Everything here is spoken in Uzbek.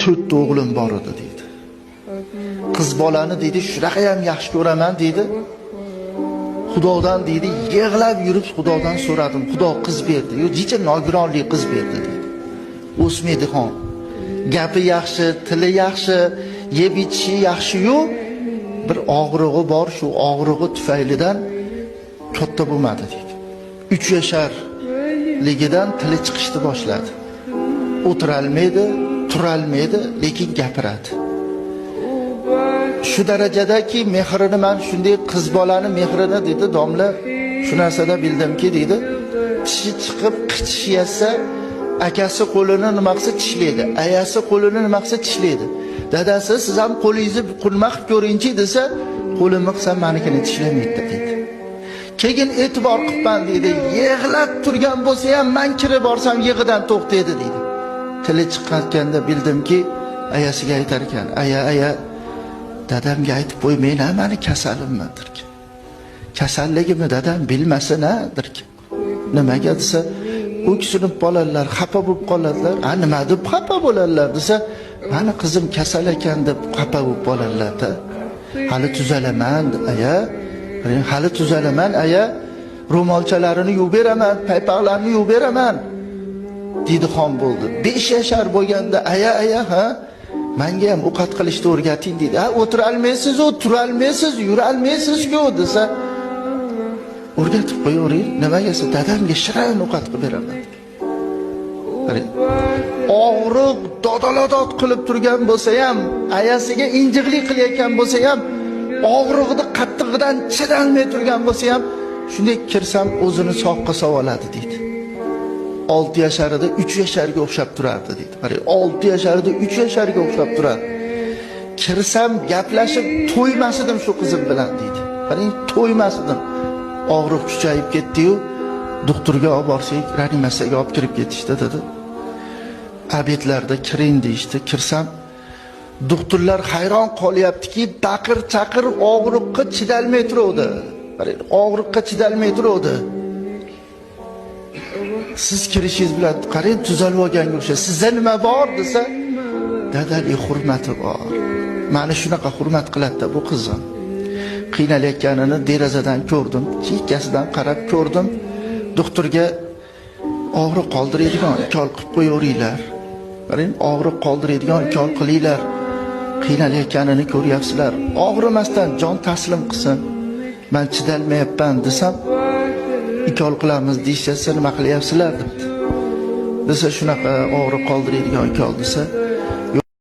4 o'g'lim bor edi deydi. Qiz bolani deydi, shunaqa ham yaxshi ko'raman deydi. Xudodan deydi, yig'lab yurib Xudodan so'radim. Xudo qiz berdi. Yo, jicha nogironli qiz berdi deydi. O'smaydigan. Gapi yaxshi, tili yaxshi, yeb ichishi yaxshi-yu, bir og'rig'i bor, shu og'rig'i tufaylidan katta bo'lmadi deydi. 3 yasharligidan tili chiqishni boshladi. O'tirolmaydi, turolmaydi, lekin gapiradi. Shu darajadaki mehrini men shunday qiz bolani mehrini dedi domla, shu narsada bildimki dedi, tishi chiqib qichishiyasa, akasi qo'lini nima qilsa tishlaydi, ayasi qo'lini nima qilsa tishlaydi. Dadasi siz ham qo'lingizni qulma qilib ko'ringchi desa, qo'limni qilsam menikini tishlamaydi dedi. Keyin e'tibor qilman dedi, yig'lab turgan bo'lsa ham men kirib borsam yig'idan to'xtaydi dedi. Tili chiqqanda bildimki, ayasiga aytar ekan, aya dadamga aytib qo'ymayman, meni kasalimdir. Kasalligimni dadam bilmasin-dir. Nimaga desa, o'ksinib qoladilar, xafa bo'lib qoladilar. Nima deb xafa bo'ladilar desa, meni qizim kasal ekan deb xafa bo'lib qoladilar-da. Hali tuzalaman, aya. Hali tuzalaman, aya. Ro'molchalarini yuvib beraman, paypoqlarni yuvib beraman. Didixon bo'ldi. 5 yashar bo'lganda aya ha, menga ham ovqat qilishni o'rgating dedi. Ha, o'tira olmaysiz, tura olmaysiz, yura olmaysiz-ku desa, o'rgatib qo'yavering. Nimaga desa, dadamga shirin ovqat qilib beraman. Og'riq dodalodod qilib turgan bo'lsa ham, ayasiga injiqlik qilayotgan bo'lsa ham, og'rig'ini qattig'idan chidolmay turgan bo'lsa ham, shunday kirsam o'zini soqqa savoladi deydi. 6 yasharida 3 yasharga o'xshab turardi deydi. Qarang, 6 yasharida 3 yasharga o'xshab turardi. Kirsam gaplashib to'ymasdim shu qizim bilan deydi. Qarang, to'ymasdim. Og'riq kuchayib ketdi-yu, doktorga olib borsak, reanimatsiyaga olib kirib ketishdi dedi. Obedlarda kiring deyishdi. Kirsam, doktorlar hayron qolyaptiki, baqir-chaqir og'riqqa chidalmay turadi. Qarang, og'riqqa chidalmay turadi. Siz kirishingiz bilan qarang tuzalib olganga o'xshaydi. Sizda nima bor desa, dadalik hurmati bor. Meni shunaqa hurmat qiladi bu qizim. Qiynalayotganini derazadan ko'rdim, chekkasidan qarab ko'rdim. Doktorga og'riq qoldiradigan ukol qilib qo'yaveringlar. Qarang, og'riq qoldiradigan ukol qilinglar. Qiynalayotganini ko'ryapsizlar. Og'rimasdan jon taslim qilsin. Men chidalmayapman desam, ikol qilamiz deyishsa, nima qilyapsizlar debdi. Desa shunaqa og'riq qoldiradigan ikol desa,